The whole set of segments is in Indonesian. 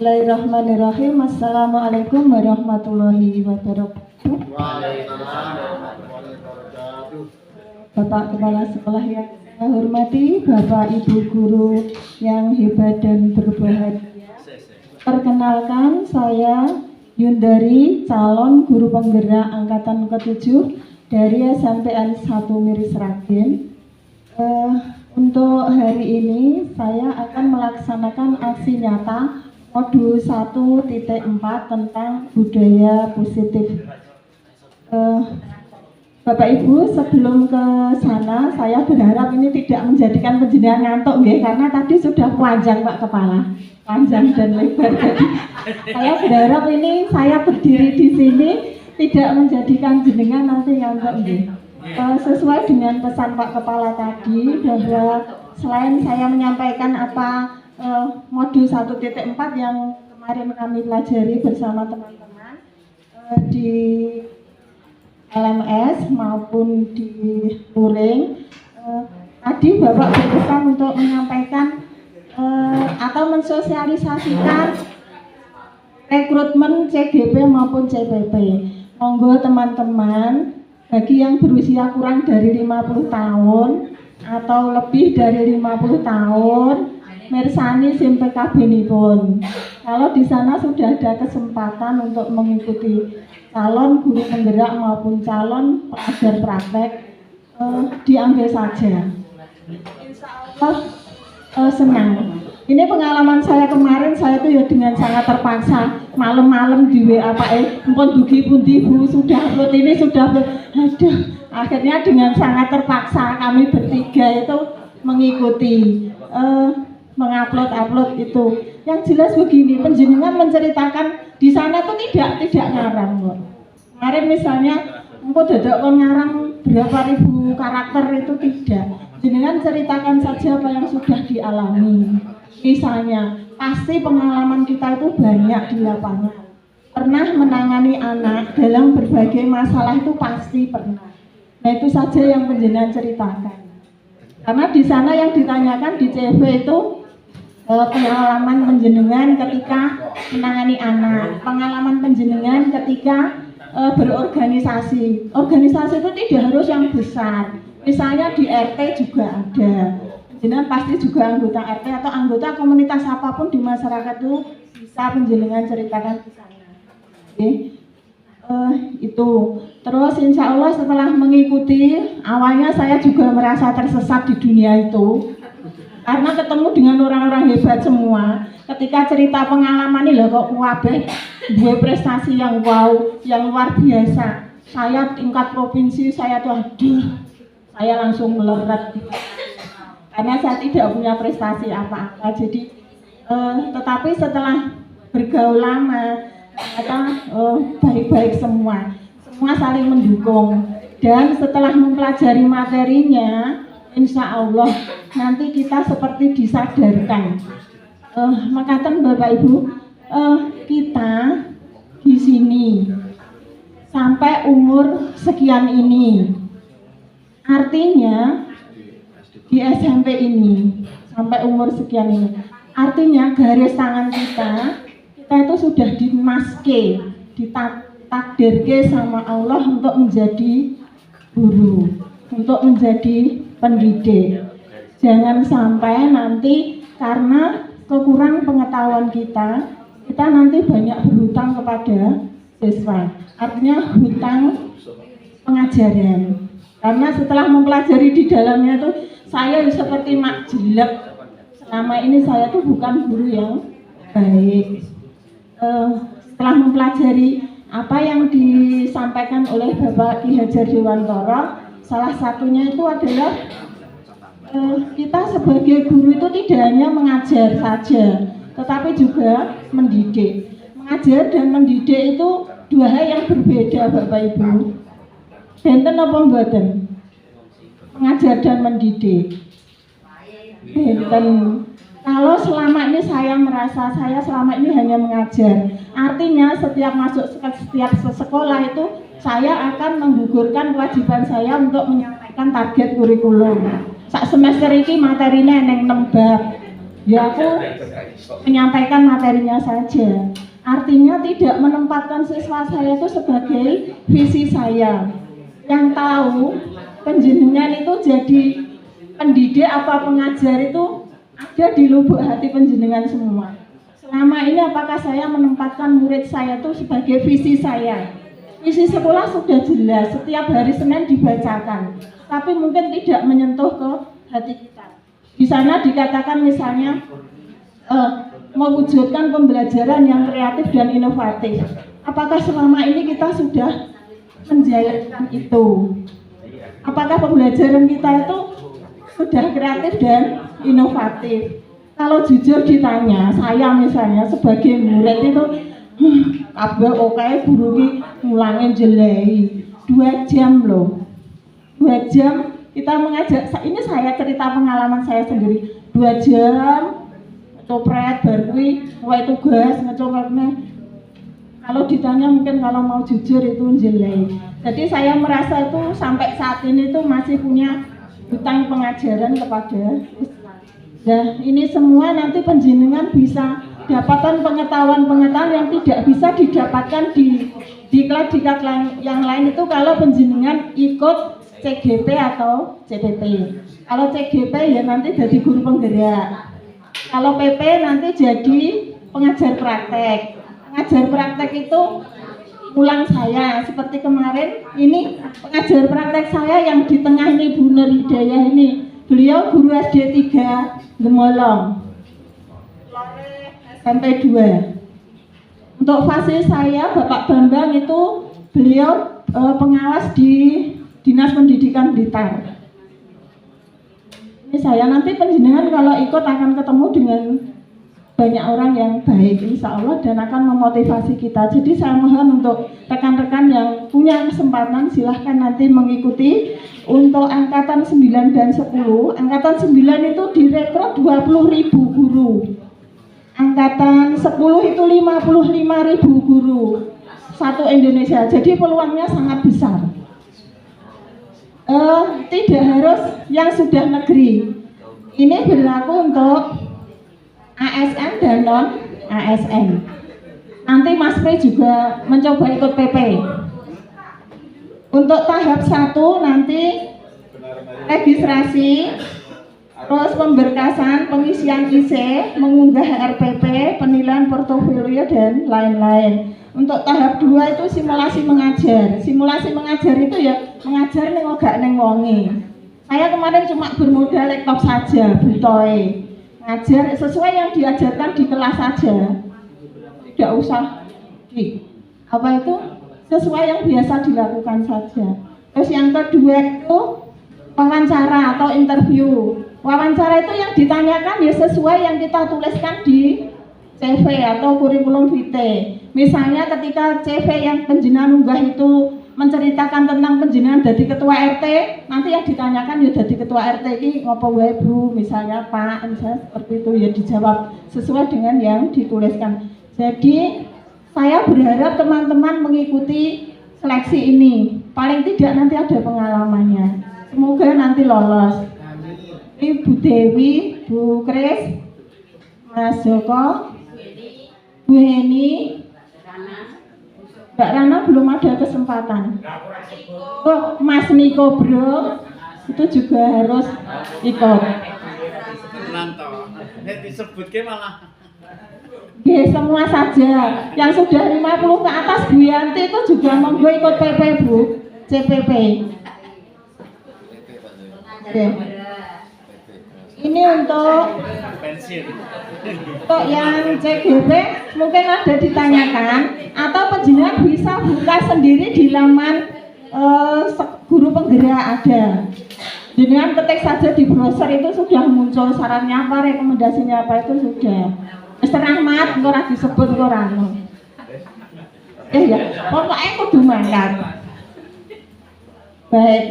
Bismillahirrahmanirrahim. Assalamualaikum warahmatullahi wabarakatuh. Waalaikumsalam warahmatullahi wabarakatuh. Bapak Kepala Sekolah yang saya hormati, Bapak Ibu Guru yang hebat dan berbahagia. Perkenalkan, saya Yundari, calon guru penggerak angkatan ke-7 dari SMPN 1 Miris Ragen. Untuk hari ini saya akan melaksanakan aksi nyata modul 1.4 tentang budaya positif. Bapak Ibu, sebelum ke sana saya berharap ini tidak menjadikan penjenengan ngantuk ya, karena tadi sudah panjang Pak Kepala, panjang dan lebar. Jadi saya berharap ini saya berdiri di sini tidak menjadikan jenengan nanti ngantuk ya. Sesuai dengan pesan Pak Kepala tadi, bahwa selain saya menyampaikan apa modul 1.4 yang kemarin kami pelajari bersama teman-teman di LMS maupun di luring, tadi Bapak berpesan untuk menyampaikan atau mensosialisasikan rekrutmen CGP maupun CPP. Monggo teman-teman, bagi yang berusia kurang dari 50 tahun atau lebih dari 50 tahun, mersani SIM PKB nipun. Kalau di sana sudah ada kesempatan untuk mengikuti calon guru penggerak maupun calon pengajar praktek, diambil saja. Insya Allah senang. Ini pengalaman saya kemarin, saya tuh ya dengan sangat terpaksa malam-malam di WA Pak empun dugi pundi Bu, sudah upload ini, sudah upload. Aduh, akhirnya dengan sangat terpaksa kami bertiga itu mengikuti mengupload itu. Yang jelas begini, penjenengan menceritakan di sana tuh tidak ngarang kok. Kemarin misalnya engko dadak kon ngarang berapa ribu karakter itu tidak. Jenengan ceritakan saja apa yang sudah dialami. Misalnya, pasti pengalaman kita itu banyak di lapangan. Pernah menangani anak dalam berbagai masalah itu pasti pernah. Nah, itu saja yang penjenengan ceritakan. Karena di sana yang ditanyakan di CV itu pengalaman penjenengan ketika menangani anak, pengalaman penjenengan ketika berorganisasi. Organisasi itu tidak harus yang besar. Misalnya di RT juga ada. Penjenengan pasti juga anggota RT atau anggota komunitas apapun di masyarakat itu bisa penjenengan ceritakan di sana. Oke. Itu. Terus insya Allah setelah mengikuti, awalnya saya juga merasa tersesat di dunia itu. Karena ketemu dengan orang-orang hebat semua. Ketika cerita pengalaman ini loh kok wabeh dua prestasi yang wow, yang luar biasa. Saya tingkat provinsi, saya tuh aduh, saya langsung meleret. Karena saya tidak punya prestasi apa-apa. Jadi tetapi setelah bergaul lama, ternyata baik-baik semua saling mendukung. Dan setelah mempelajari materinya, insya Allah nanti kita seperti disadarkan. Makatan Bapak Ibu, kita di sini sampai umur sekian ini, artinya di SMP ini sampai umur sekian ini, artinya garis tangan kita itu sudah dimaske, ditakdirke sama Allah untuk menjadi guru, untuk menjadi pendidik. Jangan sampai nanti karena kekurang pengetahuan kita nanti banyak berhutang kepada siswa. Artinya hutang pengajaran. Karena setelah mempelajari di dalamnya tuh saya seperti mak jelek. Selama ini saya tuh bukan guru yang baik. Setelah mempelajari apa yang disampaikan oleh Bapak Ki Hajar Dewantara, salah satunya itu adalah kita sebagai guru itu tidak hanya mengajar saja, tetapi juga mendidik. Mengajar dan mendidik itu dua hal yang berbeda Bapak Ibu. Benten apa mboten? Mengajar dan mendidik. Benten. Kalau selama ini saya merasa saya selama ini hanya mengajar, artinya setiap masuk setiap sekolah itu saya akan menggugurkan kewajiban saya untuk menyampaikan target kurikulum. Sak semester ini materinya neng 6 bab. Ya aku menyampaikan materinya saja. Artinya tidak menempatkan siswa saya itu sebagai visi saya. Yang tahu penjenengan itu jadi pendidik apa pengajar itu ada di lubuk hati penjenengan semua. Selama ini apakah saya menempatkan murid saya itu sebagai visi saya? Visi sekolah sudah jelas, setiap hari Senin dibacakan, tapi mungkin tidak menyentuh ke hati kita. Di sana dikatakan misalnya mewujudkan pembelajaran yang kreatif dan inovatif. Apakah selama ini kita sudah menjalankan itu? Apakah pembelajaran kita itu sudah kreatif dan inovatif? Kalau jujur ditanya, saya misalnya sebagai murid itu kabeh oke guru ki ngulangin jelei 2 jam loh. 2 jam kita mengajar, ini saya cerita pengalaman saya sendiri. 2 jam ngecopret baru kuwi wae tugas ngecopretnya. Kalau ditanya mungkin kalau mau jujur itu jelei. Jadi saya merasa itu sampai saat ini itu masih punya hutang pengajaran kepada Islam. Nah, ini semua nanti penjenengan bisa dapatkan pengetahuan-pengetahuan yang tidak bisa didapatkan di diklat yang lain itu kalau penjenengan ikut CGP atau CPP. Kalau CGP ya nanti jadi guru penggerak. Kalau PP nanti jadi pengajar praktek. Pengajar praktek itu ulang saya seperti kemarin ini pengajar praktek saya yang di tengah ini Bu Nur Hidayah ini. Beliau guru SD 3 Gemolong. SMP 2. Untuk fase saya Bapak Bambang itu beliau pengawas di Dinas Pendidikan Blitar. Ini saya nanti penjenengan kalau ikut akan ketemu dengan banyak orang yang baik insya Allah dan akan memotivasi kita. Jadi saya mohon untuk rekan-rekan yang punya kesempatan silahkan nanti mengikuti. Untuk angkatan 9 dan 10, angkatan 9 itu direkrut 20.000 guru. Angkatan 10 itu 55.000 guru satu Indonesia, jadi peluangnya sangat besar. Tidak harus yang sudah negeri, ini berlaku untuk ASN dan non ASN. Nanti Mas Pri juga mencoba ikut PP. Untuk tahap 1 nanti registrasi, terus pemberkasan, pengisian IC, mengunggah RPP, penilaian portofolio dan lain-lain. Untuk tahap 2 itu simulasi mengajar. Simulasi mengajar itu ya mengajar ning gak ning wonge. Saya kemarin cuma bermodal laptop saja, butoy. Ngajar sesuai yang diajarkan di kelas saja. Tidak usah sesuai yang biasa dilakukan saja. Terus yang kedua itu wawancara atau interview. Wawancara itu yang ditanyakan ya sesuai yang kita tuliskan di CV atau kurikulum vitae. Misalnya ketika CV yang penjenengan unggah itu menceritakan tentang penjenengan jadi ketua RT, nanti yang ditanyakan ya jadi ketua RT ini ngopo wae Bu, misalnya Pak, misalnya seperti itu ya dijawab sesuai dengan yang dituliskan. Jadi saya berharap teman-teman mengikuti seleksi ini. Paling tidak nanti ada pengalamannya. Semoga nanti lolos. Ini Bu Dewi, Bu Kris, Mas Joko, Bu Heni, Mbak Rana belum ada kesempatan. Oh, Mas Niko Bro, itu juga harus ikut. Disebutke malah. Semua saja yang sudah 50 ke atas Bu Yanti itu juga monggo ikut PP Bu, CPP. Ini untuk yang CGP mungkin ada ditanyakan atau penjenengan bisa buka sendiri di laman guru penggerak ada. Dengan ketik saja di browser itu sudah muncul sarannya apa, rekomendasinya apa itu sudah. Mr. Ahmad, ora disebut ora. Ya, pokoknya kudu mangkat. Baik,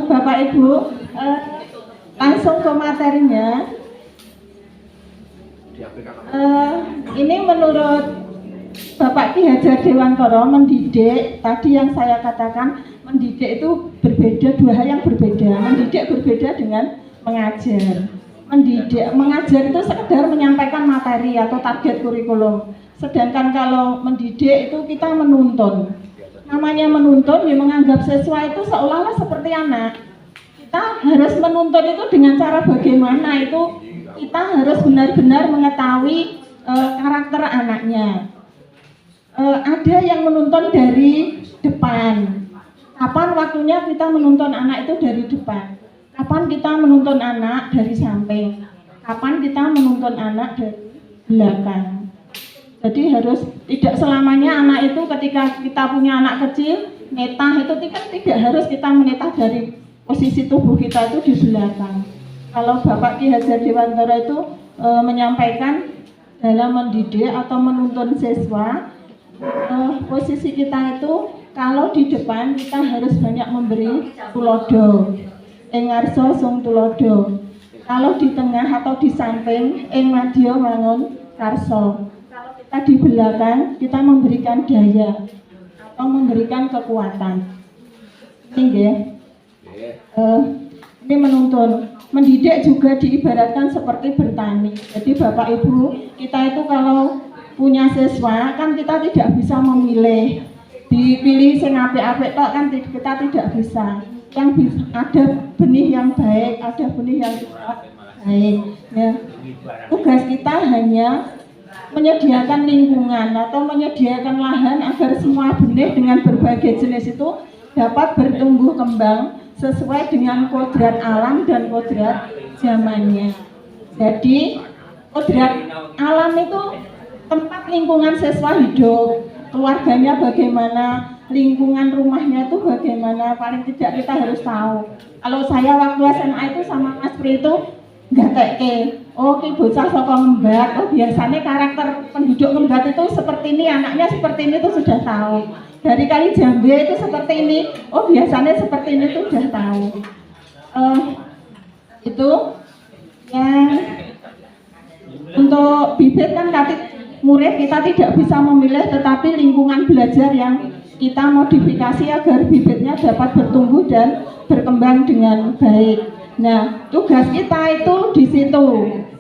Bapak Ibu, langsung ke materinya. Ini menurut Bapak Ki Hajar Dewantara mendidik, tadi yang saya katakan mendidik itu berbeda, dua hal yang berbeda. Mendidik berbeda dengan mengajar. mendidik, mengajar itu sekedar menyampaikan materi atau target kurikulum. Sedangkan kalau mendidik itu kita menuntun. Namanya menuntun, ya menganggap siswa itu seolah-olah seperti anak. Kita harus menuntun itu dengan cara bagaimana itu kita harus benar-benar mengetahui karakter anaknya. Ada yang menuntun dari depan. Kapan waktunya kita menuntun anak itu dari depan? Kapan kita menuntun anak dari samping? Kapan kita menuntun anak dari belakang? Jadi harus tidak selamanya anak itu ketika kita punya anak kecil, netah itu tidak harus kita menetah dari posisi tubuh kita itu di belakang. Kalau Bapak Ki Hajar Dewantara itu menyampaikan dalam mendidik atau menuntun siswa, posisi kita itu kalau di depan kita harus banyak memberi tulodo. Engarso sung tulodo. Kalau di tengah atau di samping ing madya mangun karso. Kalau kita di belakang kita memberikan daya atau memberikan kekuatan. Ini ini menuntun. Mendidik juga diibaratkan seperti bertani. Jadi Bapak Ibu, kita itu kalau punya siswa kan kita tidak bisa memilih. Dipilih sing apik-apik tok kan kita tidak bisa. Yang bisa, ada benih yang baik, ada benih yang tidak baik. Ya. Tugas kita hanya menyediakan lingkungan atau menyediakan lahan agar semua benih dengan berbagai jenis itu dapat bertumbuh kembang sesuai dengan kodrat alam dan kodrat zamannya. Jadi kodrat alam itu tempat lingkungan siswa hidup, keluarganya bagaimana, lingkungan rumahnya itu bagaimana, paling tidak kita harus tahu. Kalau saya waktu SMA itu sama Mas Pri itu nggak teke, oh ki bocah saka Ngembat, oh biasanya karakter penduduk Ngembat itu seperti ini, anaknya seperti ini itu sudah tahu. Dari Kali Jambe itu seperti ini, oh biasanya seperti ini itu sudah tahu. Itu yang untuk bibit kan murid kita tidak bisa memilih, tetapi lingkungan belajar yang kita modifikasi agar bibitnya dapat bertumbuh dan berkembang dengan baik. Nah, tugas kita itu di situ.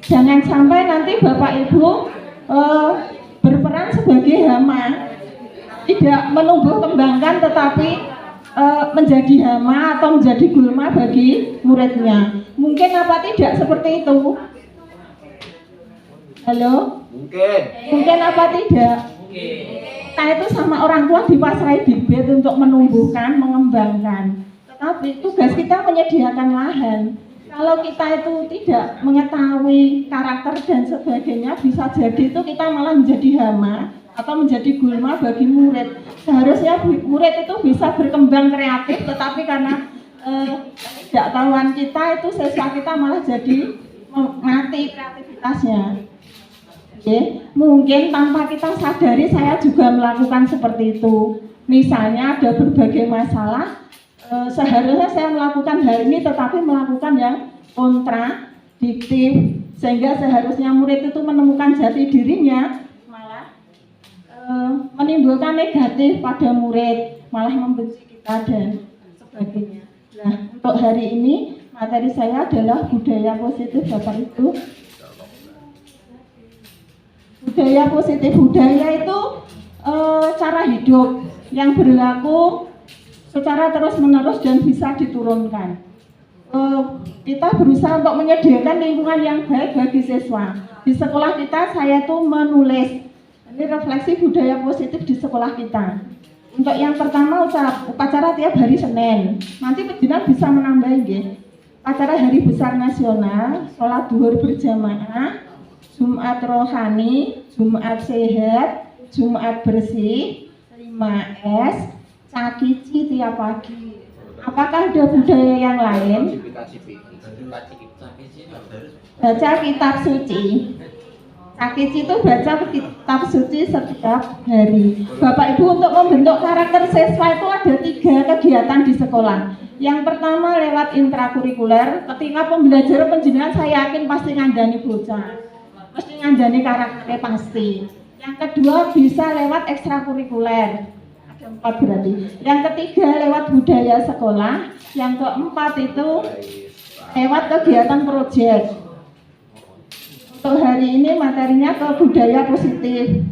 Jangan sampai nanti Bapak Ibu berperan sebagai hama, tidak menumbuh kembangkan tetapi menjadi hama atau menjadi gulma bagi muridnya. Mungkin apa tidak seperti itu? Halo? Mungkin apa tidak? Kita itu sama orang tua dipasrai bibit untuk menumbuhkan, mengembangkan. Tetapi tugas kita menyediakan lahan. Kalau kita itu tidak mengetahui karakter dan sebagainya, bisa jadi itu kita malah menjadi hama atau menjadi gulma bagi murid. Seharusnya murid itu bisa berkembang kreatif, tetapi karena ketidaktahuan kita itu siswa kita malah jadi mati kreativitasnya. Oke, mungkin tanpa kita sadari saya juga melakukan seperti itu. Misalnya ada berbagai masalah, seharusnya saya melakukan hal ini tetapi melakukan yang kontradiktif, sehingga seharusnya murid itu menemukan jati dirinya malah menimbulkan negatif pada murid, malah membenci kita dan sebagainya. Nah, untuk hari ini materi saya adalah budaya positif Bapak Ibu. Budaya positif, budaya itu cara hidup yang berlaku secara terus-menerus dan bisa diturunkan. Kita berusaha untuk menyediakan lingkungan yang baik bagi siswa. Di sekolah kita saya tuh menulis, ini refleksi budaya positif di sekolah kita. Untuk yang pertama upacara tiap hari Senin. Nanti penjenengan bisa menambah ya. Acara hari besar nasional, sholat duhur berjamaah, Jumat rohani, Jumat sehat, Jumat bersih, 5S, cakici tiap pagi. Apakah ada budaya yang lain? Baca kitab suci. Cakici itu baca kitab suci setiap hari. Bapak Ibu, untuk membentuk karakter siswa itu ada 3 kegiatan di sekolah. Yang pertama lewat intrakurikuler. Ketika pembelajaran penjenengan saya yakin pasti ngandani bocah. Mesti ngandani karakternya pasti. Yang kedua bisa lewat ekstrakurikuler, ada 4 berarti. Yang ketiga lewat budaya sekolah. Yang keempat itu lewat kegiatan proyek. Untuk hari ini materinya ke budaya positif.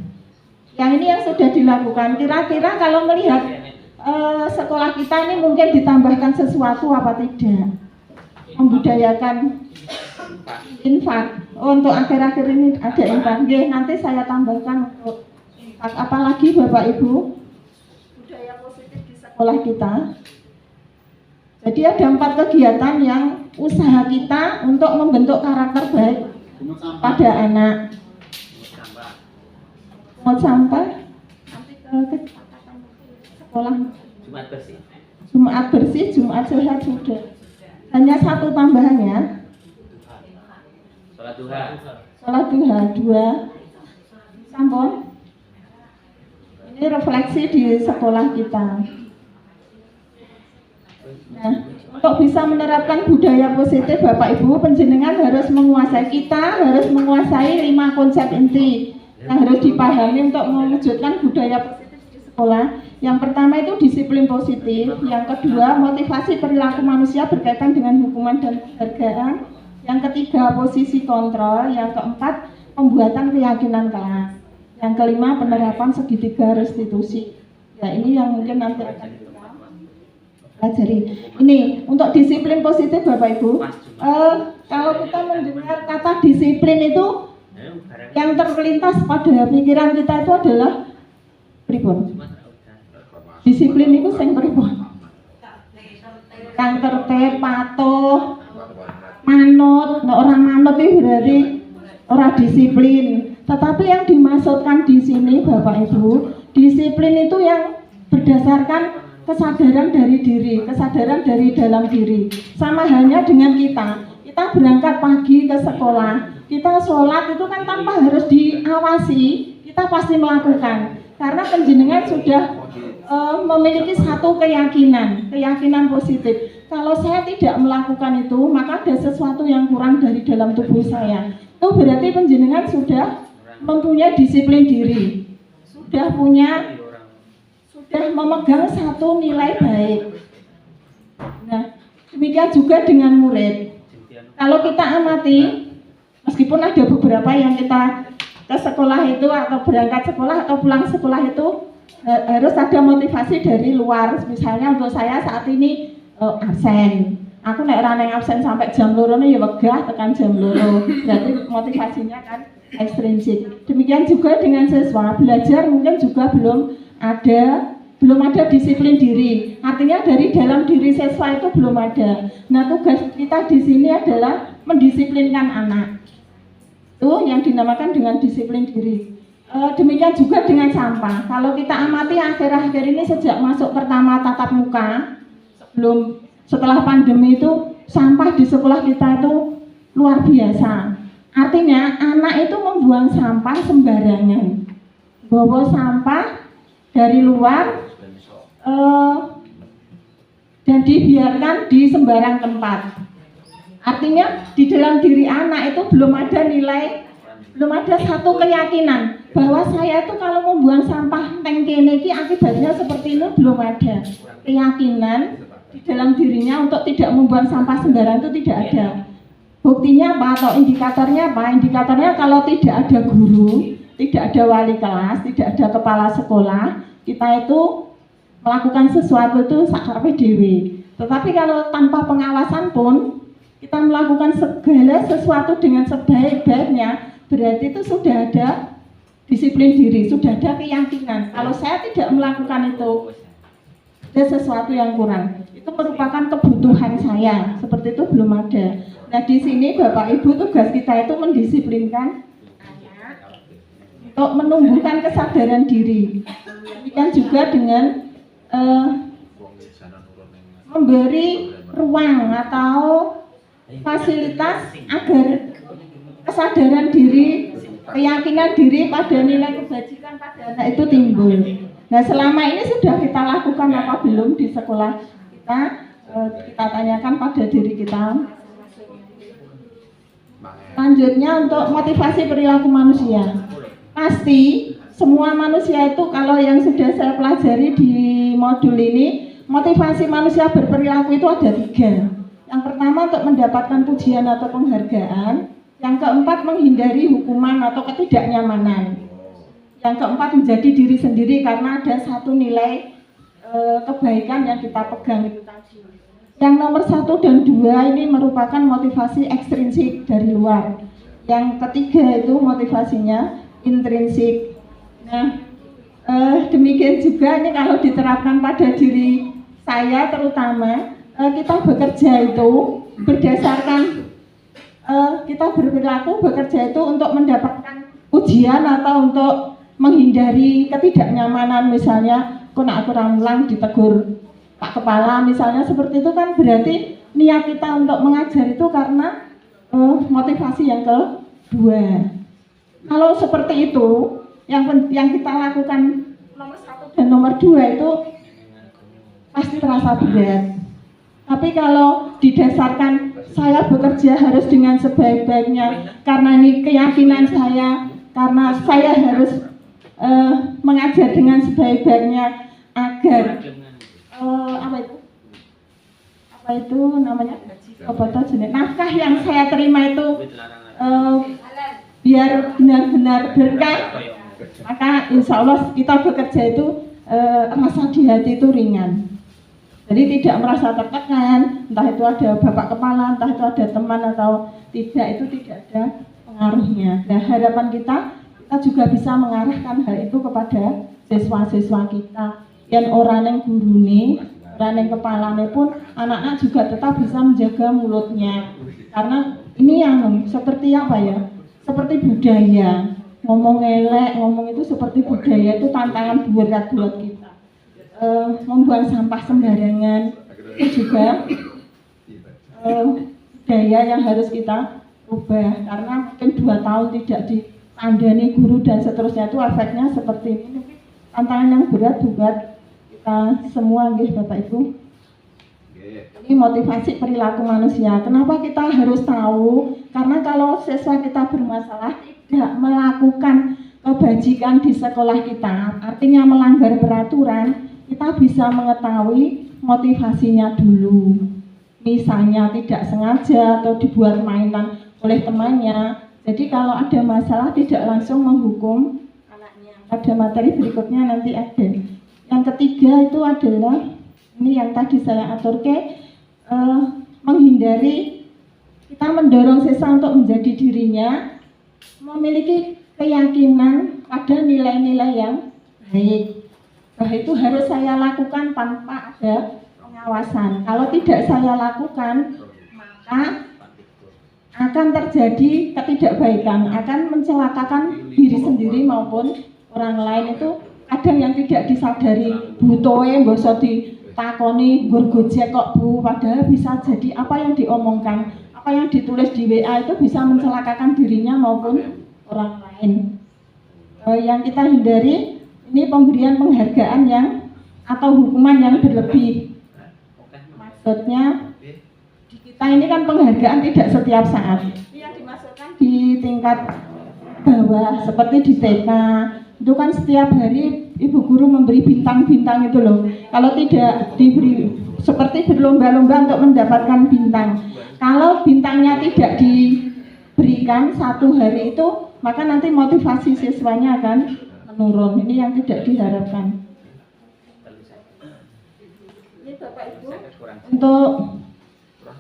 Yang ini yang sudah dilakukan. Kira-kira kalau melihat sekolah kita ini mungkin ditambahkan sesuatu apa tidak? Membudayakan infak. Untuk akhir-akhir ini ada infak. Nanti saya tambahkan untuk infak. Apalagi Bapak Ibu, budaya positif di sekolah kita. Jadi ada 4 kegiatan yang usaha kita untuk membentuk karakter baik pada anak. Pungut sampah, nanti ke sekolah. Jumat bersih, Jumat sehat sudah. Hanya 1 tambahannya. Sholat duha 2. Sampun. Ini refleksi di sekolah kita. Nah, untuk bisa menerapkan budaya positif, Bapak Ibu penjenengan harus menguasai, kita harus menguasai 5 konsep inti yang harus dipahami untuk mewujudkan budaya positif di sekolah. Yang pertama itu disiplin positif, yang kedua motivasi perilaku manusia berkaitan dengan hukuman dan penghargaan, yang ketiga posisi kontrol, yang keempat pembuatan keyakinan kelas, yang kelima penerapan segitiga restitusi. Ya, ini yang mungkin nanti akan kita pelajari. Ini untuk disiplin positif Bapak Ibu. Kalau kita mendengar kata disiplin itu yang terlintas pada pikiran kita itu adalah pripun? Disiplin itu sing pripun? Kang tertib, patuh, manut. Nah, orang manut itu berarti orang disiplin. Tetapi yang dimaksudkan di sini Bapak Ibu, disiplin itu yang berdasarkan kesadaran dari diri, kesadaran dari dalam diri. Sama halnya dengan kita berangkat pagi ke sekolah, kita sholat itu kan tanpa harus diawasi, kita pasti melakukan. Karena penjenengan sudah memiliki satu keyakinan positif. Kalau saya tidak melakukan itu, maka ada sesuatu yang kurang dari dalam tubuh saya. Itu berarti penjenengan sudah mempunyai disiplin diri, sudah memegang satu nilai baik. Nah, demikian juga dengan murid. Kalau kita amati, meskipun ada beberapa yang kita ke sekolah itu atau berangkat sekolah atau pulang sekolah itu harus ada motivasi dari luar. Misalnya untuk saya saat ini absen. Aku nek ora nang absen sampai jam 2 ya wegah tekan jam 2. Berarti motivasinya kan ekstrinsik. Demikian juga dengan siswa, belajar mungkin juga belum ada disiplin diri. Artinya dari dalam diri siswa itu belum ada. Nah, tugas kita di sini adalah mendisiplinkan anak. Itu yang dinamakan dengan disiplin diri. Demikian juga dengan sampah. Kalau kita amati akhir-akhir ini sejak masuk pertama tatap muka, setelah pandemi itu sampah di sekolah kita itu luar biasa. Artinya anak itu membuang sampah sembarangan. Bawa sampah dari luar dan dibiarkan di sembarang tempat. Artinya di dalam diri anak itu belum ada satu keyakinan bahwa saya itu kalau membuang sampah teng kene iki akibatnya seperti ini, belum ada keyakinan di dalam dirinya untuk tidak membuang sampah sembarangan, itu tidak ada. Buktinya apa atau indikatornya apa? Indikatornya kalau tidak ada guru, tidak ada wali kelas, tidak ada kepala sekolah, kita itu melakukan sesuatu itu sakarepe dhewe. Tetapi kalau tanpa pengawasan pun kita melakukan segala sesuatu dengan sebaik-baiknya, berarti itu sudah ada disiplin diri, sudah ada keyakinan. Kalau saya tidak melakukan itu, ada sesuatu yang kurang. Itu merupakan kebutuhan saya, seperti itu belum ada. Nah, di sini Bapak Ibu tugas kita itu mendisiplinkan anak untuk menumbuhkan kesadaran diri. Demikian juga dengan memberi ruang atau fasilitas agar kesadaran diri, keyakinan diri pada nilai kebajikan pada anak itu timbul. Nah, selama ini sudah kita lakukan apa belum di sekolah kita? Kita tanyakan pada diri kita. Selanjutnya untuk motivasi perilaku manusia. Pasti semua manusia itu, kalau yang sudah saya pelajari di modul ini, motivasi manusia berperilaku itu ada 3. Yang pertama untuk mendapatkan pujian atau penghargaan. Yang keempat, menghindari hukuman atau ketidaknyamanan. Yang keempat, menjadi diri sendiri karena ada satu nilai kebaikan yang kita pegang itu tadi. Yang nomor 1 dan 2 ini merupakan motivasi ekstrinsik dari luar. Yang ketiga itu motivasinya intrinsik. Nah, demikian juga ini kalau diterapkan pada diri saya terutama, kita bekerja itu berdasarkan kita berperilaku bekerja itu untuk mendapatkan ujian atau untuk menghindari ketidaknyamanan, misalnya aku ramulang ditegur Pak Kepala misalnya seperti itu, kan berarti niat kita untuk mengajar itu karena motivasi yang kedua. Kalau seperti itu yang kita lakukan nomor 1 dan nomor 2 itu pasti terasa berat. Tapi kalau didasarkan saya bekerja harus dengan sebaik-baiknya karena ini keyakinan saya, karena saya harus mengajar dengan sebaik-baiknya agar apa itu namanya nafkah yang saya terima itu biar benar-benar berkah, maka insya Allah kita bekerja itu rasa di hati itu ringan. Jadi tidak merasa tertekan, entah itu ada bapak kepala, entah itu ada teman atau tidak, itu tidak ada pengaruhnya. Nah, harapan kita juga bisa mengarahkan hal itu kepada siswa-siswa kita. Yang orang yang gurune, orang yang kepalanya pun, anak-anak juga tetap bisa menjaga mulutnya. Karena ini yang seperti apa ya? Seperti budaya. Ngomong elek, ngomong itu seperti budaya, itu tantangan berat buat kita. Membuang sampah sembarangan itu juga budaya yang harus kita ubah, karena mungkin 2 tahun tidak ditandani guru dan seterusnya, itu efeknya seperti ini. Tantangan yang berat buat kita semua, Bapak Ibu. Ini motivasi perilaku manusia. Kenapa kita harus tahu? Karena kalau siswa kita bermasalah tidak melakukan kebajikan di sekolah kita, artinya melanggar peraturan, kita bisa mengetahui motivasinya dulu. Misalnya tidak sengaja atau dibuat mainan oleh temannya. Jadi kalau ada masalah tidak langsung menghukum anaknya. Pada materi berikutnya nanti ada. Yang ketiga itu adalah ini yang tadi saya aturkan, menghindari, kita mendorong siswa untuk menjadi dirinya, memiliki keyakinan pada nilai-nilai yang baik. Nah, itu harus saya lakukan tanpa ada pengawasan. Kalau tidak saya lakukan, maka akan terjadi ketidakbaikan, akan mencelakakan diri sendiri maupun orang lain. Itu ada yang tidak disadari. Butoe boso ditakoni gur gojek kok Bu, padahal bisa jadi apa yang diomongkan, apa yang ditulis di WA itu bisa mencelakakan dirinya maupun orang lain. Yang kita hindari ini pemberian penghargaan yang atau hukuman yang berlebih. Maksudnya di kita ini kan penghargaan tidak setiap saat. Yang dimasukkan di tingkat bawah seperti di TK itu kan setiap hari ibu guru memberi bintang-bintang itu loh. Kalau tidak diberi seperti berlomba-lomba untuk mendapatkan bintang. Kalau bintangnya tidak diberikan satu hari itu, maka nanti motivasi siswanya akan menurun. Ini yang tidak diharapkan. Ini Bapak Ibu, untuk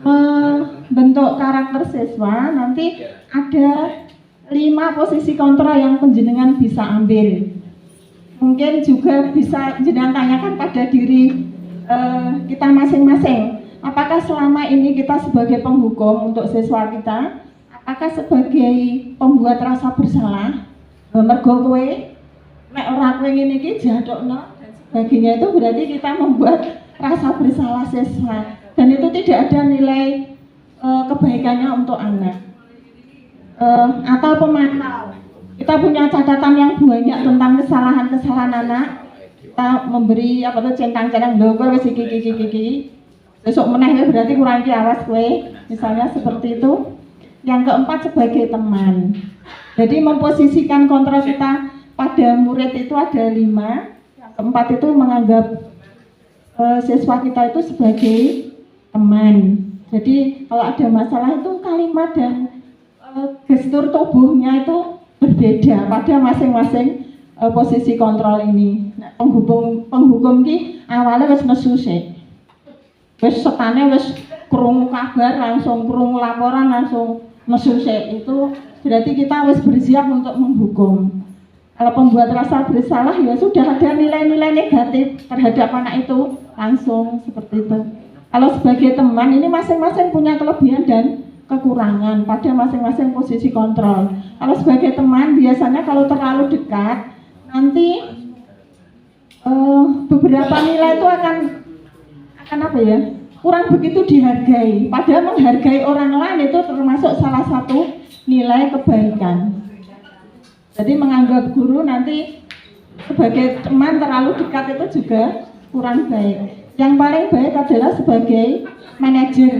membentuk karakter siswa nanti ada 5 posisi kontrol yang penjenengan bisa ambil. Mungkin juga bisa jenengan tanyakan pada diri kita masing-masing. Apakah selama ini kita sebagai penghukum untuk siswa kita, apakah sebagai pembuat rasa bersalah, mergo kowe nek ora kowe ngene iki jadokno dan sebagainya, itu berarti kita membuat rasa bersalah siswa, dan itu tidak ada nilai kebaikannya untuk anak. Atau pemantau, kita punya catatan yang banyak tentang kesalahan-kesalahan anak, kita memberi apa tuh centang-centang lho kowe wis iki besok meneh berarti kurang ki awas kowe, misalnya seperti itu. Yang keempat sebagai teman, jadi memposisikan kontrol kita pada murid itu ada 5. Yang keempat itu menganggap siswa kita itu sebagai teman. Jadi kalau ada masalah itu kalimat dan gestur tubuhnya itu berbeda pada masing-masing posisi kontrol ini. Nah, penghukum ki awalnya wis nesu sik. Wis setane wis krungu kabar langsung krungu laporan langsung nesu sik. Itu berarti kita wis bersiap untuk menghukum. Kalau pembuat rasa bersalah ya sudah ada nilai-nilai negatif terhadap anak itu langsung seperti itu. Kalau sebagai teman ini masing-masing punya kelebihan dan kekurangan pada masing-masing posisi kontrol. Kalau sebagai teman biasanya kalau terlalu dekat nanti beberapa nilai itu akan apa ya, kurang begitu dihargai. Padahal menghargai orang lain itu termasuk salah satu nilai kebaikan. Jadi menganggap guru nanti sebagai teman terlalu dekat itu juga kurang baik. Yang paling baik adalah sebagai manajer.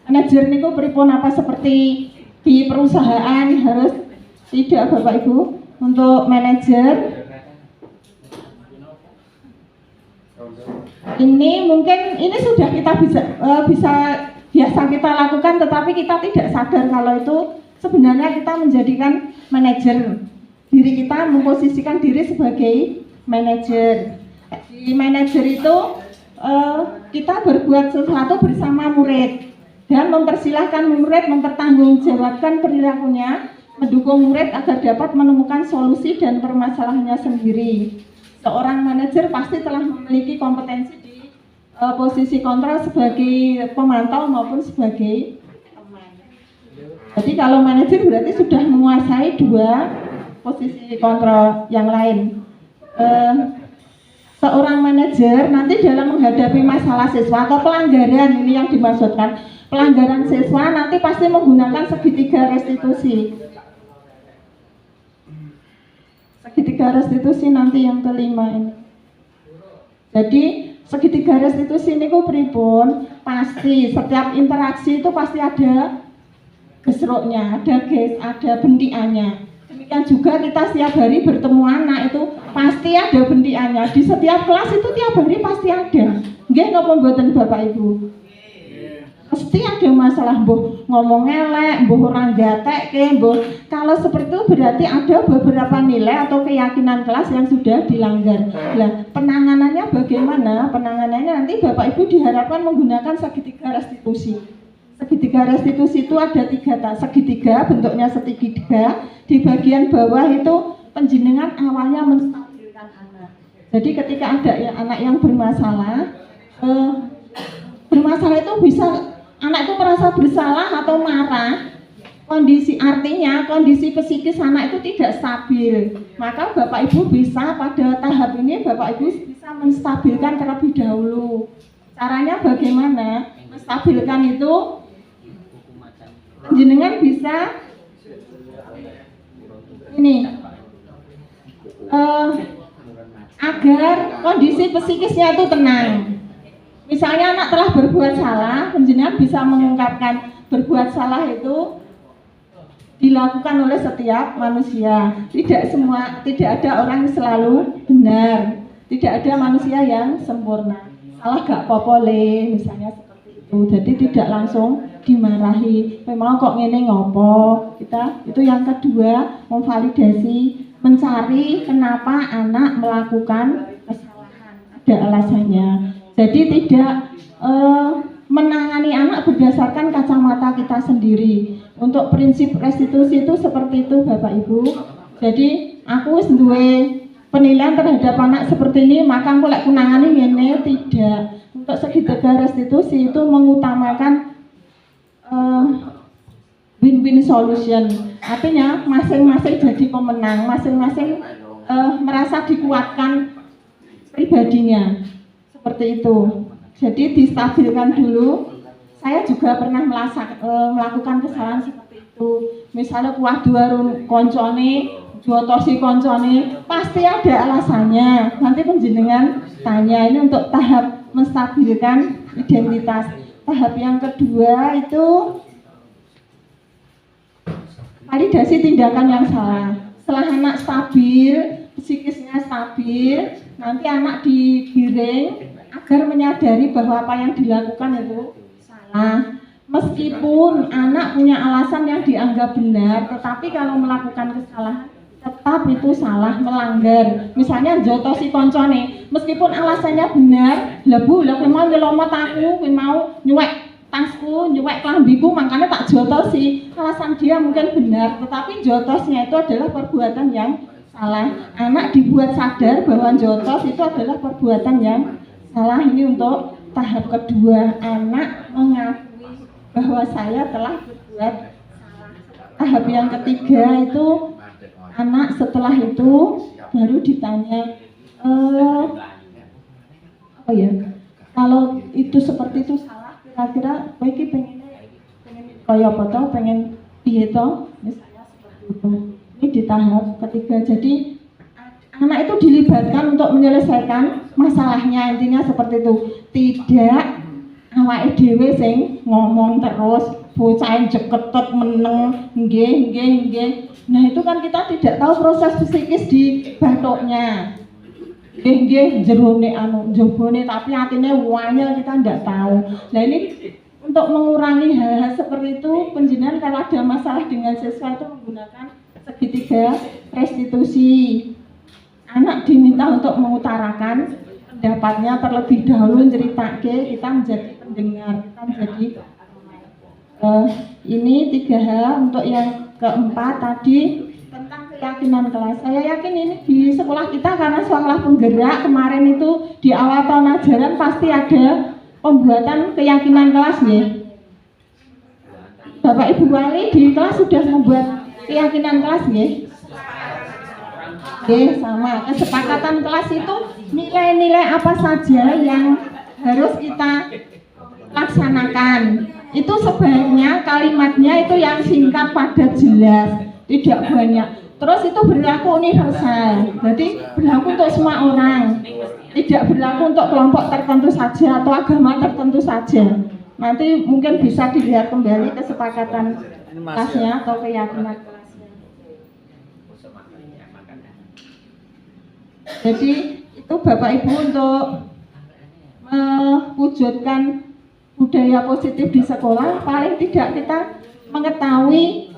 Manajer niku pripun apa seperti di perusahaan harus tidak Bapak Ibu untuk manajer. Ini mungkin ini sudah kita bisa biasa kita lakukan, tetapi kita tidak sadar kalau itu sebenarnya kita menjadikan manajer. Diri kita memposisikan diri sebagai manajer. Di manajer itu kita berbuat sesuatu bersama murid dan mempersilahkan murid mempertanggungjawabkan perilakunya, mendukung murid agar dapat menemukan solusi dan permasalahannya sendiri. Seorang manajer pasti telah memiliki kompetensi di posisi kontrol sebagai pemantau maupun sebagai teman. Jadi kalau manajer berarti sudah menguasai dua posisi kontrol yang lain. Seorang manajer nanti dalam menghadapi masalah siswa atau pelanggaran, ini yang dimaksudkan pelanggaran siswa, nanti pasti menggunakan segitiga restitusi. Segitiga restitusi nanti yang kelima ini. Jadi segitiga restitusi ini pripun? Pasti setiap interaksi itu pasti ada gesruknya, ada bentikannya. Demikian juga kita setiap hari bertemu anak itu pasti ada bentikannya. Di setiap kelas itu tiap hari pasti ada. Nggih napa mboten Bapak Ibu? Pasti ada masalah, mbuh ngomong elek, mbuh ora gatekke, mbuh. Kalau seperti itu berarti ada beberapa nilai atau keyakinan kelas yang sudah dilanggar. Nah, penanganannya bagaimana? Penanganannya nanti Bapak Ibu diharapkan menggunakan segitiga restitusi. Segitiga restitusi itu ada segitiga, bentuknya segitiga. Di bagian bawah itu penjenengan awalnya menstabilkan anak. Jadi ketika ada anak yang bermasalah itu bisa anak itu merasa bersalah atau marah. Artinya kondisi psikis anak itu tidak stabil. Maka Bapak Ibu bisa pada tahap ini Bapak Ibu bisa menstabilkan terlebih dahulu. Caranya bagaimana? Menstabilkan itu jenengan bisa ini agar kondisi psikisnya itu tenang. Misalnya anak telah berbuat salah, jenengan bisa mengungkapkan berbuat salah itu dilakukan oleh setiap manusia. Tidak ada orang yang selalu benar. Tidak ada manusia yang sempurna. Salah gak popole misalnya seperti itu. Jadi tidak langsung dimarahi. Memang kok ngene ngopo? Itu yang kedua, memvalidasi, mencari kenapa anak melakukan kesalahan. Ada alasannya. Jadi tidak menangani anak berdasarkan kacamata kita sendiri. Untuk prinsip restitusi itu seperti itu Bapak Ibu. Jadi aku duwe penilaian terhadap anak seperti ini, maka aku lek nangani ngene tidak. Untuk segitiga restitusi itu mengutamakan win-win solution. Artinya masing-masing jadi pemenang, masing-masing merasa dikuatkan pribadinya. Seperti itu. Jadi distabilkan dulu. Saya juga pernah melakukan kesalahan seperti itu. Misalnya kuah dua koncone, dua torsi koncone, pasti ada alasannya. Nanti penjenengan tanya, ini untuk tahap menstabilkan identitas. Tahap yang kedua itu validasi tindakan yang salah. Setelah anak stabil, psikisnya stabil, nanti anak digiring agar menyadari bahwa apa yang dilakukan itu salah. Meskipun anak punya alasan yang dianggap benar, tetapi kalau melakukan kesalahan tetap itu salah, melanggar. Misalnya jotosi koncone, meskipun alasannya benar, lebu kowe mau nyelomot aku, kowe mau nyuwek tasku, nyuwek klambiku, makanya tak jotosi. Alasan dia mungkin benar, tetapi jotosnya itu adalah perbuatan yang salah. Anak dibuat sadar bahwa jotos itu adalah perbuatan yang salah. Ini untuk tahap kedua, anak mengakui bahwa saya telah berbuat salah. Tahap yang ketiga itu anak setelah itu baru ditanya apa ya, kalau itu seperti itu salah, kira-kira kowe iki pengen kaya apa to, pengen piye to, misalnya seperti itu. Ini di tahap ketiga. Jadi anak itu dilibatkan untuk menyelesaikan masalahnya, intinya seperti itu. Tidak awake dhewe sing ngomong terus, bocah jeketet meneng, nggih. Nah, itu kan kita tidak tahu proses psikis di bathuknya. Nggih jerone jebone tapi atine wanyel, kita tidak tahu. Nah, ini untuk mengurangi hal-hal seperti itu, penjenengan kalau ada masalah dengan siswa itu menggunakan segitiga restitusi. Anak diminta untuk mengutarakan pendapatnya terlebih dahulu, ceritake, kita menjadi pendengar, kita menjadi ini 3 hal. Untuk yang keempat tadi tentang keyakinan kelas. Saya yakin ini di sekolah kita karena sekolah penggerak kemarin itu di awal tahun ajaran pasti ada pembuatan keyakinan kelas ya. Bapak Ibu Wali di kelas sudah membuat keyakinan kelas ya. Oke, sama. Kesepakatan kelas itu nilai-nilai apa saja yang harus kita laksanakan. Itu sebaiknya kalimatnya itu yang singkat, padat, jelas, tidak banyak. Terus itu berlaku universal. Jadi berlaku untuk semua orang. Tidak berlaku untuk kelompok tertentu saja atau agama tertentu saja. Nanti mungkin bisa dilihat kembali kesepakatan kelasnya atau keyakinan kelasnya. Jadi itu Bapak Ibu untuk mewujudkan budaya positif di sekolah, paling tidak kita mengetahui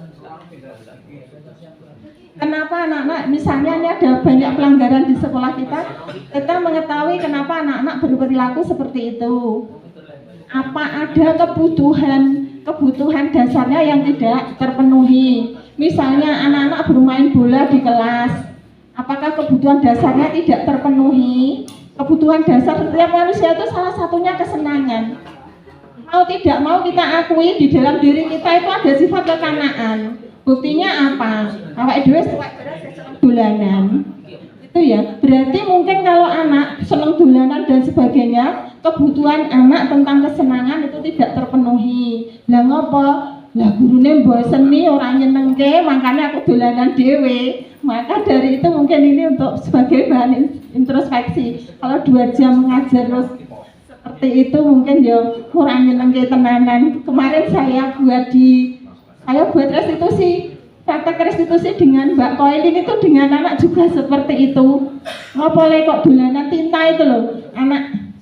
kenapa anak-anak, misalnya ini ada banyak pelanggaran di sekolah kita mengetahui kenapa anak-anak berperilaku seperti itu. Apa ada kebutuhan dasarnya yang tidak terpenuhi. Misalnya anak-anak bermain bola di kelas, apakah kebutuhan dasarnya tidak terpenuhi? Kebutuhan dasar setiap manusia itu salah satunya kesenangan. Mau tidak mau kita akui di dalam diri kita itu ada sifat kekanaan. Buktinya apa? Awake dhewe seneng dolanan. Itu ya. Berarti mungkin kalau anak seneng dolanan dan sebagainya, kebutuhan anak tentang kesenangan itu tidak terpenuhi. Lah ngopo? Lah gurune bosen nih ora nyenengke, makanya aku dolanan dhewe. Maka dari itu mungkin ini untuk sebagai bahan introspeksi. Kalau 2 jam mengajar terus seperti itu mungkin ya kurang nyenengke tenanan. Kemarin saya buat restitusi, praktek restitusi dengan Mbak Koelin itu dengan anak juga seperti itu. Ngopo le kok dolanan tinta itu loh.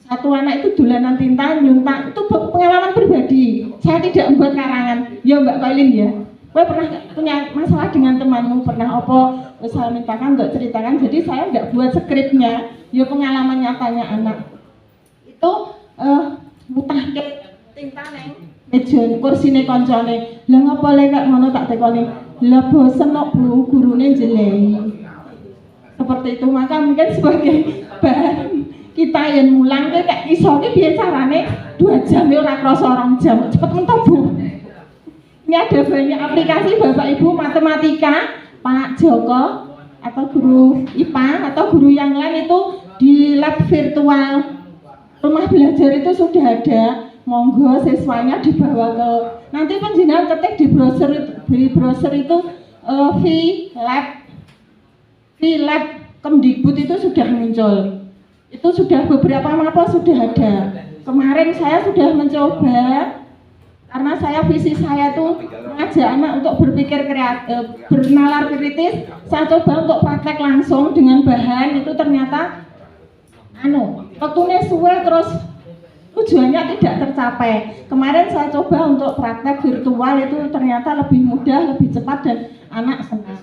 Satu anak itu dolanan tinta, nyuntak, itu pengalaman pribadi. Saya tidak membuat karangan. Ya Mbak Koelin ya. Kowe pernah punya masalah dengan temanmu, pernah apa saya mintakan untuk ceritakan. Jadi saya enggak buat skripnya. Ya pengalaman nyatanya anak. Itu mutahke tinta neng meja kursine kancane. Lah ngapa le kak ngono tak tekoni. Lah bosen kok Bu, gurune jelehi. Seperti itu, maka mungkin sebagai bahan kita yang mulang kayak iso ki piye carane 2 jam ora krasa 2 jam. Cepet mentok Bu. Ini ada banyak aplikasi Bapak Ibu matematika, Pak Joko atau guru IPA atau guru yang lain itu di lab virtual rumah belajar itu sudah ada. Monggo siswanya dibawa ke, nanti penjenengan ketik di browser itu VLab Kemdikbud itu sudah muncul. Itu sudah beberapa mapel sudah ada. Kemarin saya sudah mencoba karena visi saya tuh mengajak anak untuk berpikir kreatif, bernalar kritis. Saya coba untuk praktek langsung dengan bahan itu ternyata wektune suwe terus tujuannya tidak tercapai. Kemarin saya coba untuk praktek virtual itu ternyata lebih mudah, lebih cepat dan anak senang.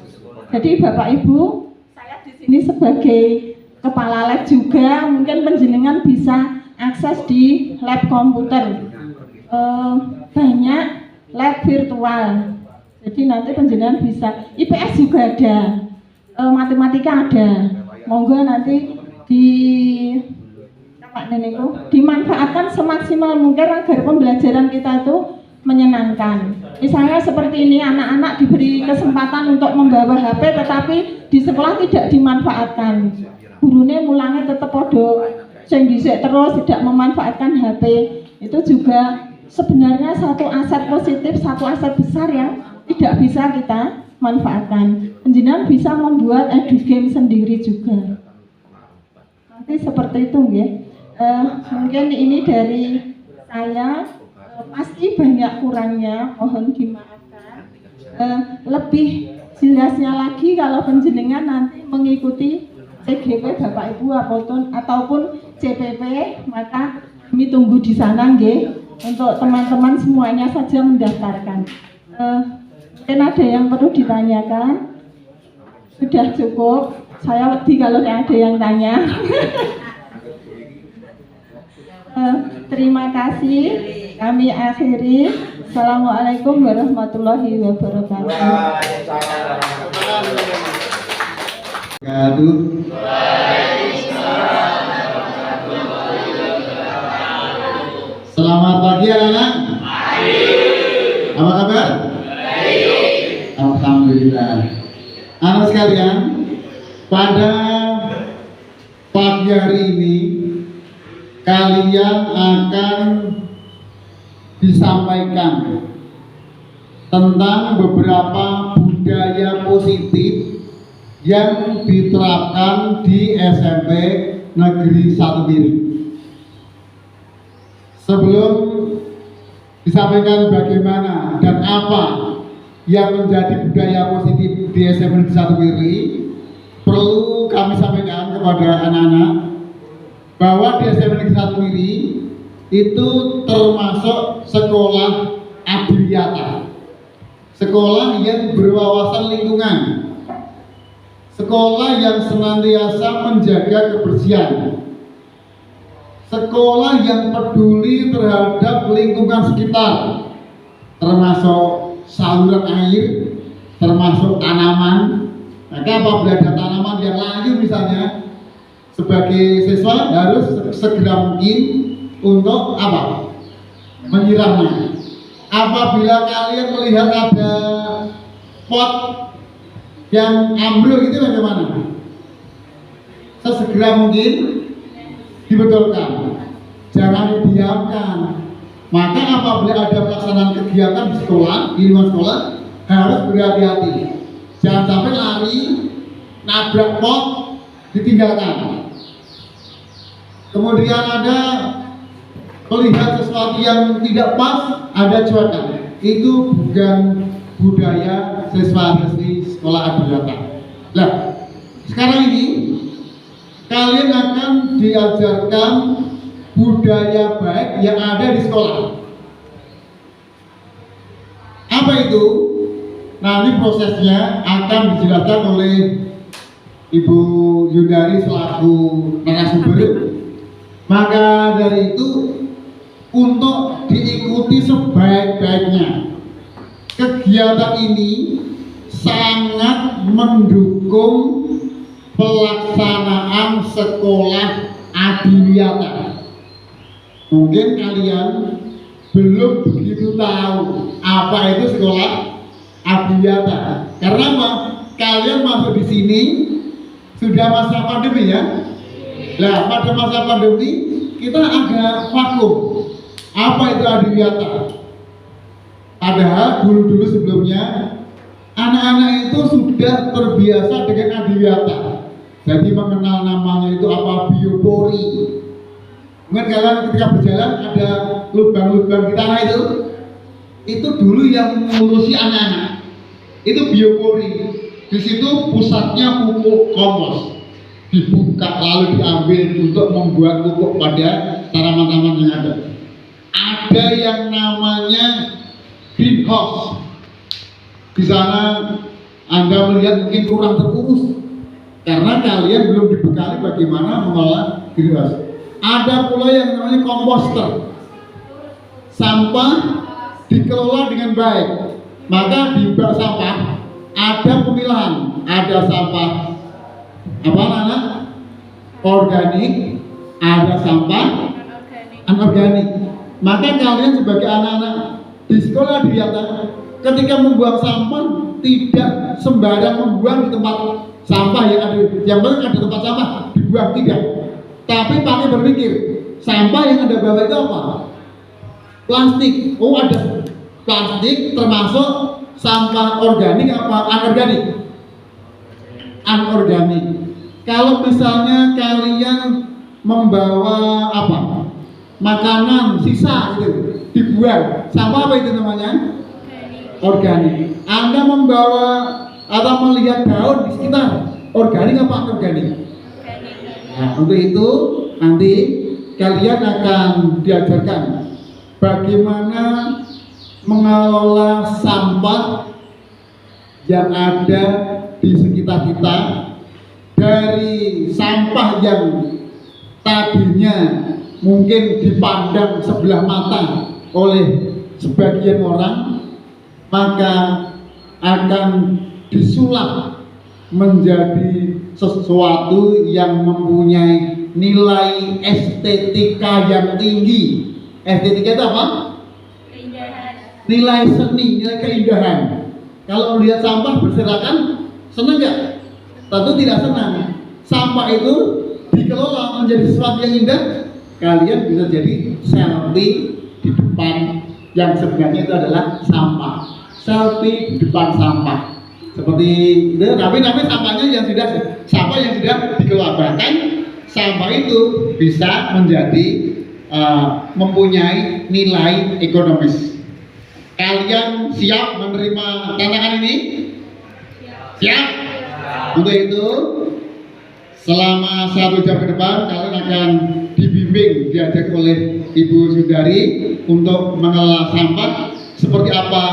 Jadi Bapak Ibu, saya di sini sebagai kepala lab juga, mungkin penjenengan bisa akses di lab komputer. Banyak lab virtual. Jadi nanti penjenengan bisa, IPS juga ada, matematika ada. Monggo nanti dimanfaatkan semaksimal mungkin agar pembelajaran kita itu menyenangkan. Misalnya seperti ini, anak-anak diberi kesempatan untuk membawa HP tetapi di sekolah tidak dimanfaatkan. Gurunya mulangnya tetap podo sing dhisik terus tidak memanfaatkan HP. Itu juga sebenarnya satu aset positif, satu aset besar yang tidak bisa kita manfaatkan. Penjenengan bisa membuat edugame sendiri juga. Nanti seperti itu ya. Mungkin ini dari saya, pasti banyak kurangnya, mohon dimaafkan. Lebih jelasnya lagi kalau penjenengan nanti mengikuti CGP Bapak Ibu ataupun CPP, maka kami tunggu di sana nggih. Untuk teman-teman semuanya saja mendaftarkan. Mungkin ada yang perlu ditanyakan? Sudah cukup. Saya wedi kalau ada yang tanya. Terima kasih. Kami akhiri. Assalamualaikum warahmatullahi wabarakatuh. Selamat pagi anak-anak. Apa kabar? Alhamdulillah. Anak sekalian, pada pagi hari ini kalian akan disampaikan tentang beberapa budaya positif yang diterapkan di SMP Negeri 1 Miri. Sebelum disampaikan bagaimana dan apa yang menjadi budaya positif di SMP Negeri 1 Miri, perlu kami sampaikan kepada anak-anak bahwa di SMP Negeri 1 Miri itu termasuk sekolah adiliyata, sekolah yang berwawasan lingkungan, sekolah yang senantiasa menjaga kebersihan, sekolah yang peduli terhadap lingkungan sekitar, termasuk saluran air, termasuk tanaman. Maka apabila ada tanaman yang layu misalnya, sebagai siswa harus segera mungkin untuk apa? Menyiramnya. Apabila kalian melihat ada pot yang ambruk itu bagaimana? Sesegera mungkin dibetulkan, jangan didiamkan. Maka apabila ada pelaksanaan kegiatan di sekolah, di luar sekolah, harus berhati-hati. Jangan sampai lari, nabrak pot, ditinggalkan. Kemudian ada melihat sesuatu yang tidak pas, ada cuekan. Itu bukan budaya siswa-siswi sekolah adiliyata. Nah, sekarang ini kalian akan diajarkan budaya baik yang ada di sekolah. Apa itu? Nanti prosesnya akan dijelaskan oleh Ibu Yundari selaku narasumber. Maka dari itu untuk diikuti sebaik-baiknya. Kegiatan ini sangat mendukung pelaksanaan sekolah adiliyata. Mungkin kalian belum begitu tahu apa itu sekolah adiliyata. Karena apa? Kalian masuk di sini sudah masa pandemi ya. Nah, pada masa pandemi kita agak vakum. Apa itu adiliyata? Padahal dulu-dulu sebelumnya anak-anak itu sudah terbiasa dengan adiliyata. Jadi mengenal namanya itu apa, biopori. Mungkin kalian ketika berjalan ada lubang-lubang di tanah itu dulu yang mengurusi anak-anak. Itu biopori. Di situ pusatnya pupuk kompos. Dibuka lalu diambil untuk membuat pupuk pada tanaman-tanaman yang ada. Ada yang namanya greenhouse. Di sana Anda melihat mungkin kurang terurus karena kalian belum dibekali bagaimana mengelola greenhouse. Ada pula yang namanya komposter. Sampah dikelola dengan baik. Maka di bak sampah ada pemilahan. Ada sampah apa namanya? Organik, ada sampah anorganik. Maka kalian sebagai anak-anak di sekolah dilihat ketika membuang sampah tidak sembarang membuang di tempat sampah yang ada. Yang penting ada tempat sampah dibuang, tidak. Tapi pakai berpikir sampah yang Anda bawa itu apa? Plastik. Oh, ada plastik termasuk sampah organik apa anorganik? Anorganik. Kalau misalnya kalian membawa apa? Makanan sisa gitu dibuang, sampah apa itu namanya? Organik. Anda membawa atau melihat daun di sekitar, organik apa anorganik? Nah, untuk itu nanti kalian akan diajarkan bagaimana mengelola sampah yang ada di sekitar kita, dari sampah yang tadinya mungkin dipandang sebelah mata oleh sebagian orang, maka akan disulap menjadi sesuatu yang mempunyai nilai estetika yang tinggi. Estetika itu apa? Keindahan. Nilai seni, nilai keindahan. Kalau melihat sampah berserakan, senang nggak? Tentu tidak senang. Sampah itu dikelola menjadi sesuatu yang indah. Kalian bisa jadi selfie di depan yang sebenarnya itu adalah sampah. Selfie di depan sampah. Seperti itu, tapi sampahnya yang sudah sampah yang sudah dikelola. Bahkan sampah itu bisa menjadi mempunyai nilai ekonomis. Kalian siap menerima tantangan ini? Siap? Untuk itu selama 1 jam ke depan kalian akan dibimbing, diajak oleh Ibu Sundari untuk mengelola sampah. Seperti apa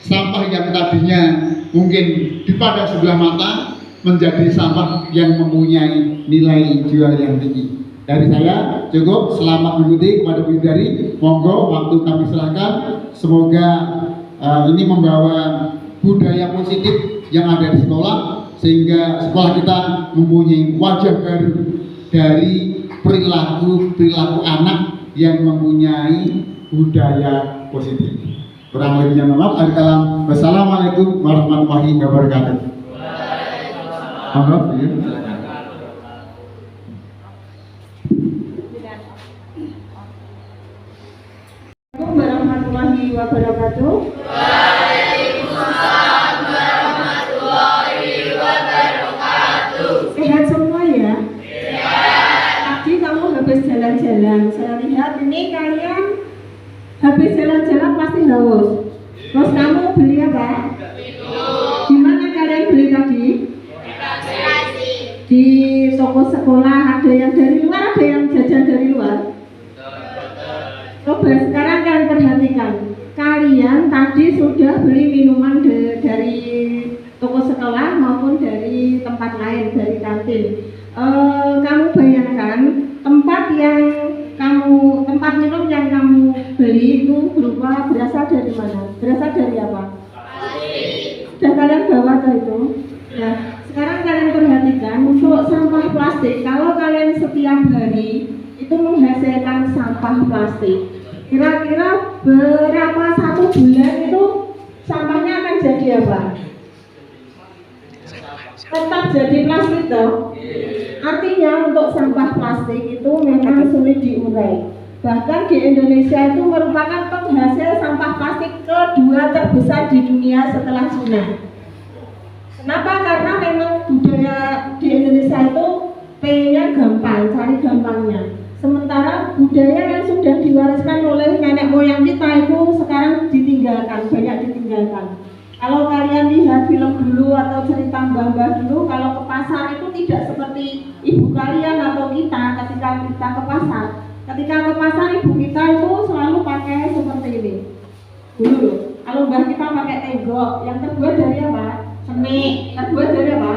sampah yang tadinya mungkin dipandang sebelah mata menjadi sampah yang mempunyai nilai jual yang tinggi. Dari saya cukup, selamat mengikuti kepada Bu Sundari. Monggo waktu kami serahkan. Semoga ini membawa budaya positif yang ada di sekolah, sehingga sekolah kita mempunyai wajah baru dari perilaku anak yang mempunyai budaya positif. Kurang lebihnya maaf. Wassalamualaikum warahmatullahi wabarakatuh. Maaf ya. Assalamualaikum warahmatullahi wabarakatuh. Waalaikumsalam warahmatullahi wabarakatuh. Sehat semua ya? Sehat. Tadi kamu habis jalan-jalan. Saya lihat ini kalian habis jalan-jalan pasti haus. Terus kamu beli apa? Di mana kalian beli tadi? Di toko sekolah. Ada yang dari luar, ada yang jajan dari luar. Coba sekarang kalian perhatikan. Kalian tadi sudah beli minuman dari toko sekolah maupun dari tempat lain, dari kantin. Kamu bayangkan tempat minum yang kamu beli itu berasal dari mana? Berasal dari apa? Sudah kalian bawa ke itu? Nah, sekarang kalian perhatikan untuk sampah plastik. Kalau kalian setiap hari itu menghasilkan sampah plastik, kira-kira berapa satu bulan itu sampahnya akan jadi apa? Tetap jadi plastik toh. Artinya untuk sampah plastik itu memang sulit diurai. Bahkan di Indonesia itu merupakan penghasil sampah plastik kedua terbesar di dunia setelah Cina. Kenapa? Karena memang budaya di Indonesia itu P-nya gampang, cari gampangnya. Sementara budaya yang sudah diwariskan oleh nenek moyang kita itu sekarang ditinggalkan, banyak ditinggalkan. Kalau kalian lihat film dulu atau cerita mbah-mbah dulu, kalau ke pasar itu tidak seperti ibu kalian atau kita ketika kita ke pasar. Ketika ke pasar ibu kita itu selalu pakai seperti ini. Dulu loh, kalau mbah kita pakai tenggok yang terbuat dari apa? Senik, terbuat dari apa?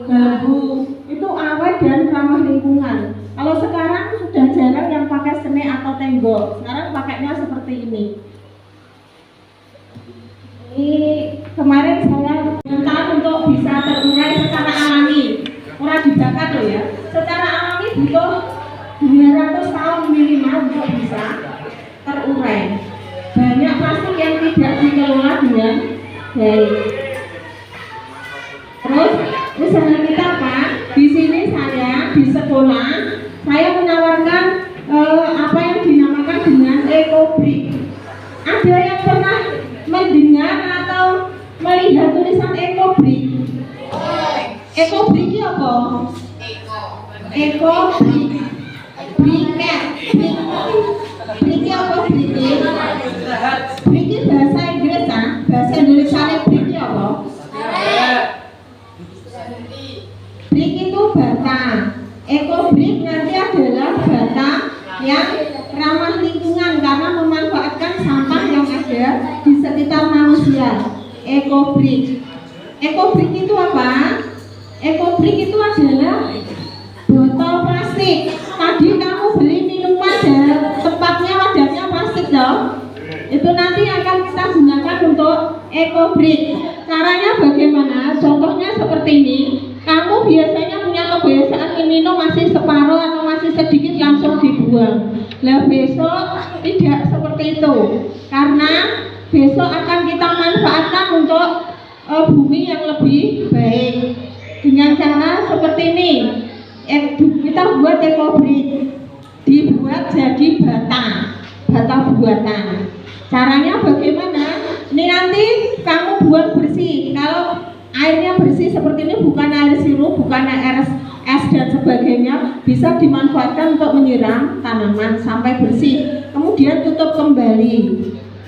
Bambu. Itu awet dan ramah lingkungan. Kalau sekarang sudah jarang yang pakai senik atau tenggok. Sekarang pakainya seperti ini. Ini kemarin saya minta untuk bisa terurai secara alami, orang dibakar loh ya. Secara alami butuh 200 tahun minimal untuk bisa terurai. Banyak plastik yang tidak dikelola dengan baik. Terus usaha kita apa? Di sini saya di sekolah saya menawarkan apa yang dinamakan dengan ekobrik. Ada yang pernah mendengar atau melihat tulisan ekobrik? Ekobrik itu apa? Ekobrik. Briket. Briki apa briki? Briki bahasa Inggris kan? Bahasa Indonesia ini briki apa? Brik itu bata. Ekobrik nanti adalah bata yang ramah lingkungan karena memanfaatkan sampah yang ada di sekitar manusia. Ekobrik. Ekobrik itu apa? Ekobrik itu adalah botol plastik. Tadi kamu beli minuman dan tempatnya wadahnya plastik dong. Itu nanti akan kita gunakan untuk ekobrik. Caranya bagaimana? Contohnya seperti ini. Kamu biasanya punya kebiasaan minum masih separuh atau masih sedikit langsung dibuang. Nah besok tidak seperti itu. Karena besok akan kita manfaatkan untuk bumi yang lebih baik. Dengan cara seperti ini. Kita buat ekobrik, dibuat jadi bata buatan. Caranya bagaimana? Ini nanti kamu buat bersih. Kalau airnya bersih seperti ini, bukan air sirup, bukan air es dan sebagainya, bisa dimanfaatkan untuk menyiram tanaman sampai bersih. Kemudian tutup kembali.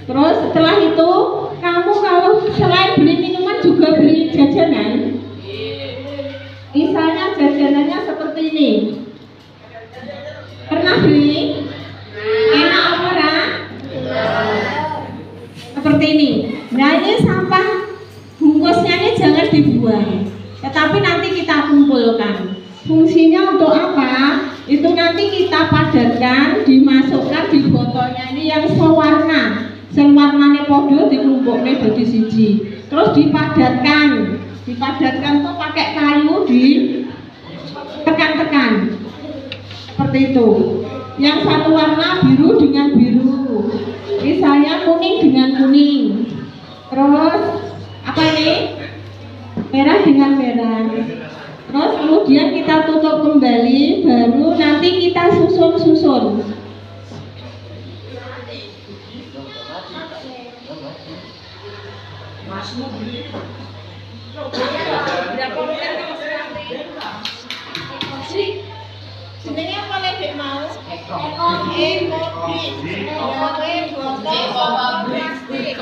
Terus setelah itu kamu kalau selain beli minuman juga beli jajanan. Misalnya jajanannya seperti ini. Pernah beli? Enak apa enggak? Seperti ini. Nah ini sampah bungkusnya ini jangan dibuang, tetapi nanti kita kumpulkan. Fungsinya untuk apa? Itu nanti kita padatkan, dimasukkan di botolnya ini yang sewarna. Sewarnanya podo dikumpulnya jadi siji. Terus dipadatkan tuh pakai kayu di tekan-tekan seperti itu. Yang satu warna biru dengan biru, misalnya kuning dengan kuning, terus apa ini merah dengan merah. Terus kemudian kita tutup kembali, baru nanti kita susun. Jenenge apa lek mau? Ekobrik. Gawe botol plastik.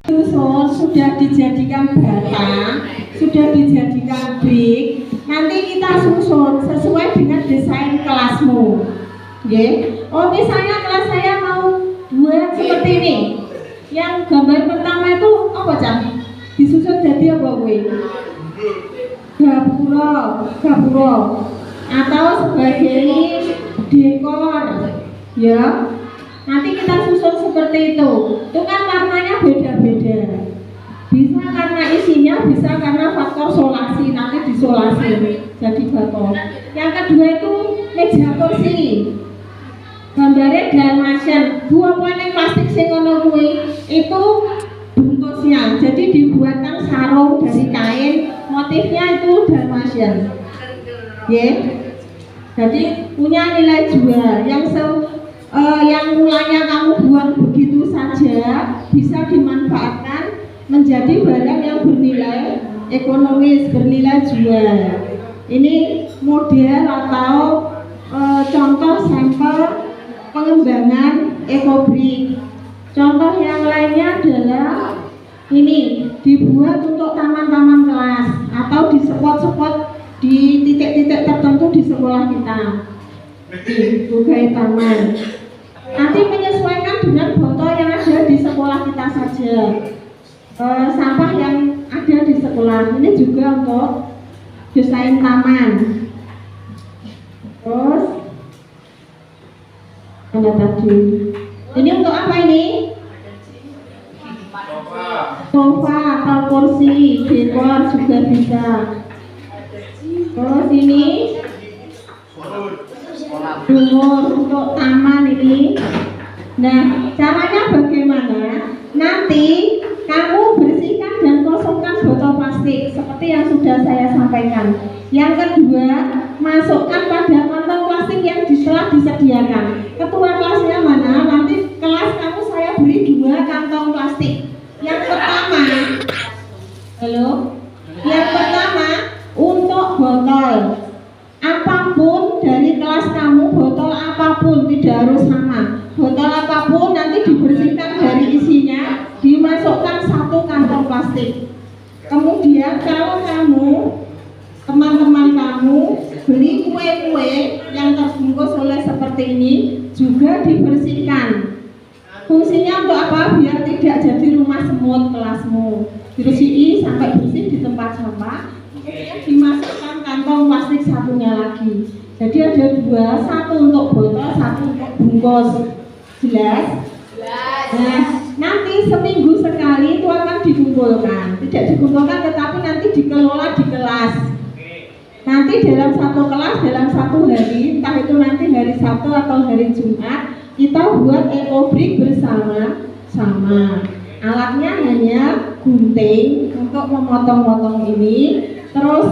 Susun sudah dijadikan bata, sudah dijadikan brik. Nanti kita susun sesuai dengan desain kelasmu. Nggih. Oh, misalnya kelas saya mau buat seperti ini. Yang gambar pertama itu apa, Cak? Disusun jadi apa kowe? Gapura atau sebagai dekor. Ya. Nanti kita susun seperti itu. Itu kan warnanya beda-beda. Bisa karena isinya, bisa karena faktor solasi. Nanti disolasi jadi botol. Yang kedua itu meja kursi. Gambarnya Dalmatian. Dua poin plastik sing ono kuwi itu bungkusnya. Jadi dibuatkan sarung dari kain. Motifnya itu Dalmatian. Yeah. Jadi punya nilai jual yang mulanya kamu buang begitu saja bisa dimanfaatkan menjadi barang yang bernilai ekonomis, bernilai jual. Ini model atau contoh sampel pengembangan ekobrik. Contoh yang lainnya adalah ini dibuat untuk taman-taman kelas atau di spot-spot di titik-titik tertentu di sekolah kita. Sebagai taman. Nanti menyesuaikan dengan botol yang ada di sekolah kita saja. Sampah yang ada di sekolah ini juga untuk desain taman. Terus ada tadi. Ini untuk apa ini? Sofa atau kursi, dekor juga bisa. Terus ini sumur untuk taman ini. Nah, caranya bagaimana? Nanti kamu bersihkan dan kosongkan botol plastik seperti yang sudah saya sampaikan. Yang kedua, masukkan pada kantong plastik yang telah disediakan. Ketua kelasnya mana? Nanti kelas kamu saya beri 2 kantong plastik. Yang pertama, halo? Yang pertama untuk botol. Apapun dari kelas kamu, botol apapun tidak harus sama. Botol apapun nanti dibersihkan dari isinya, dimasukkan 1 kantong plastik. Kemudian kalau kamu, teman-teman kamu beli kue-kue yang terbungkus oleh seperti ini juga dibersihkan. Fungsinya untuk apa? Biar tidak jadi rumah semut kelasmu. Bersih sampai bersih di tempat sampah. Kemudian dimasukkan kantong plastik satunya lagi. Jadi ada 2, 1 untuk botol, 1 untuk bungkus. Jelas? Nah, nanti seminggu sekali itu akan dikumpulkan. Tidak dikumpulkan tetapi nanti dikelola di kelas. Nanti dalam 1 kelas, dalam 1 hari, entah itu nanti hari Sabtu atau hari Jumat, kita buat ekobrik bersama-sama. Alatnya hanya gunting untuk memotong-motong ini, terus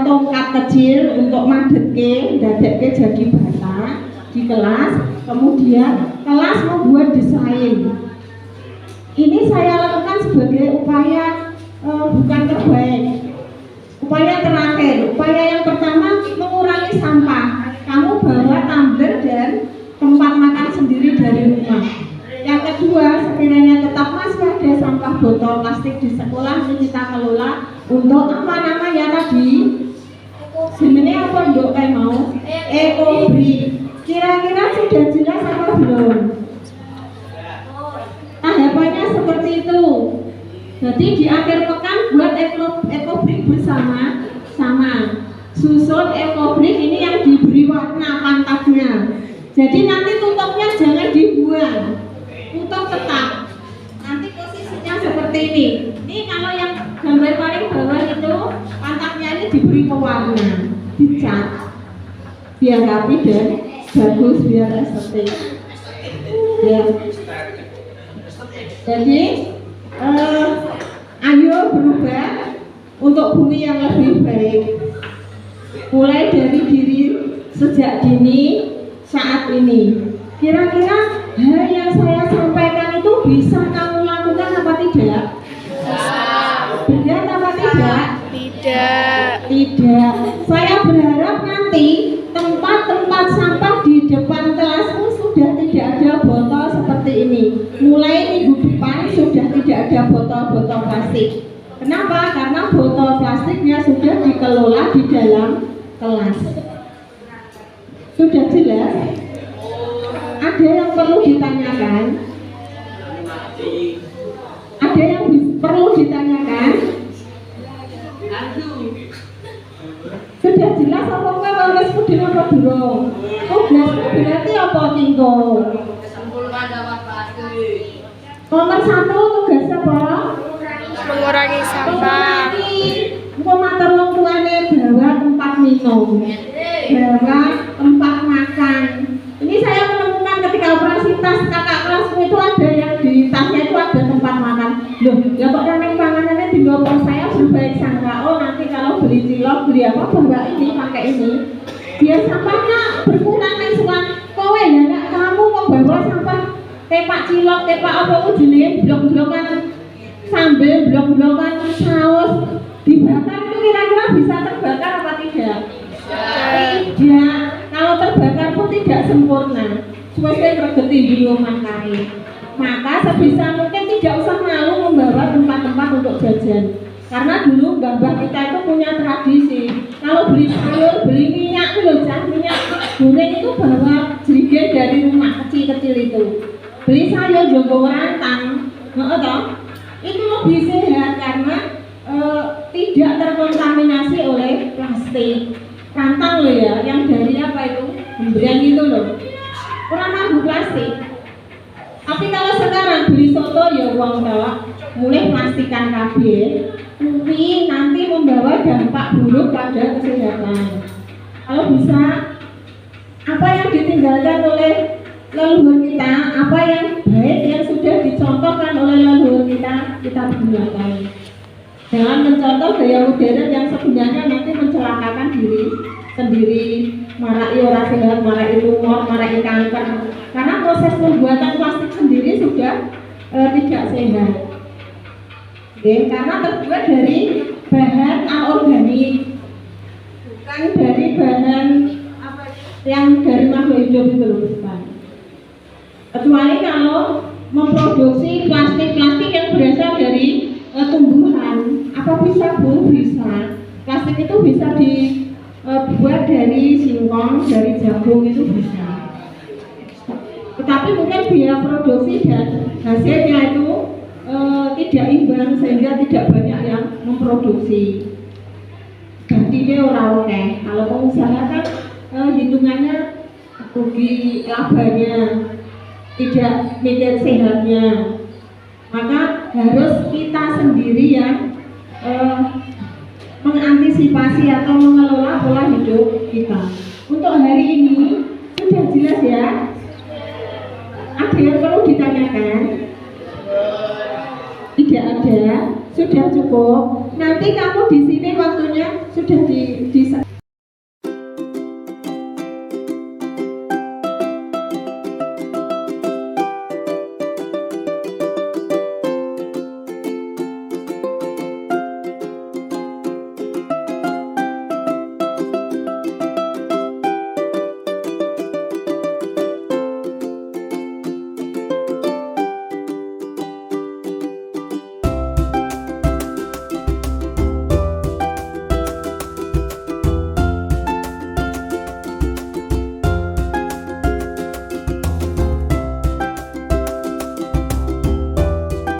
tongkat kecil untuk madetke, dadekke jadi bata di kelas. Kemudian kelas membuat desain. Ini saya lakukan sebagai upaya bukan terbaik, upaya terakhir. Upaya yang pertama mengurangi sampah. Kamu bawa tumbler dan tempat makan sendiri dari rumah. Yang kedua, sekiranya tetap masih ada sampah botol plastik di sekolah, ini kita kelola untuk apa namanya tadi? Sebenarnya apa dok kayak mau? Ekobrik. Kira-kira sudah jelas apa belum? Tahapannya seperti itu. Jadi di akhir pekan buat ekobrik bersama. Susun ekobrik ini yang diberi warna pantatnya. Jadi nanti tutupnya jangan dibuang, tutup tetap. Nanti posisinya seperti ini. Ini kalau yang gambar paling bawah itu pantatnya ini diberi pewarna, dicat, biar rapi dan bagus, biar estetik. Ya. Jadi ayo berubah untuk bumi yang lebih baik. Mulai dari diri sejak dini saat ini. Kira-kira hal yang saya sampaikan itu bisa kamu lakukan apa tidak? Benar apa tidak? Tidak. Saya berharap nanti tempat-tempat sampah di depan kelasmu sudah tidak ada botol seperti ini. Mulai minggu depan sudah tidak ada botol-botol plastik. Kenapa? Karena botol plastiknya sudah dikelola di dalam kelas. Sudah jelas? Ada yang perlu ditanyakan? Ada yang perlu ditanyakan? Sudah jelas apa enggak tugasmu di apa durung? Tugasmu berarti apa Tinggo? Nomor 1 tugas apa? Mengurangi sampah. Engko matur wong tuane bawa tempat minum, bawa tempat makan. Ini saya menemukan ketika operasi tas kakak kelasku itu ada yang di tasnya itu ada tempat makan. Loh, ya kok nang panganannya di bawah saya berbaik sangka. Oh nanti kalau beli cilok beli apa bawa ini pakai ini. Biar sampahnya berkurang nih suan. Kowe ya nak kamu mau bawa sampah tepak cilok, tepak apa jenenge blok-blokan sambel, blok-blokan saus dibakar itu kira-kira bisa terbakar apa tidak? Tidak. Kalau terbakar pun tidak sempurna. Sesuai regeti di rumah kami. Maka sebisa mungkin tidak usah malu membawa tempat-tempat untuk jajan. Karena dulu mbah-mbah kita itu punya tradisi. Kalau beli sayur, beli minyak itu loh, minyak goreng itu bawa jerigen dari rumah kecil-kecil itu. Beli sayur jogo rantang, itu lebih sehat karena tidak terkontaminasi oleh plastik. Rantang loh ya, yang dari apa itu? Pemberian itu loh. Kurang mampu plastik. Tapi kalau sekarang beli soto ya uang tok, mulai plastikan kabeh, mungkin nanti membawa dampak buruk pada kesehatan. Kalau bisa, apa yang ditinggalkan oleh leluhur kita, apa yang baik yang sudah dicontohkan oleh leluhur kita gunakan. Jangan mencontoh gaya modern yang sebenarnya nanti mencelakakan diri sendiri, marai ora sehat, marai tumor, marai kanker. Karena proses pembuatan plastik sendiri sudah tidak sehat. Karena terbuat dari bahan anorganik, bukan dari bahan yang dari makhluk hidup itu loh, bukan. Kecuali kalau memproduksi plastik-plastik yang berasal dari tumbuhan. Apa bisa Bu? Bisa. Plastik itu bisa dibuat dari singkong, dari jagung, itu bisa. Tetapi mungkin biaya produksi dan hasilnya itu tidak imbang sehingga tidak banyak yang memproduksi. Gantinya orang oke. Kalau pengusaha kan hitungannya rugi labanya, tidak mikir sehatnya. Maka harus kita sendiri yang mengantisipasi atau mengelola pola hidup kita. Untuk hari ini sudah jelas ya? Ada yang perlu ditanyakan? Tidak ada, sudah cukup. Nanti kamu di sini waktunya sudah di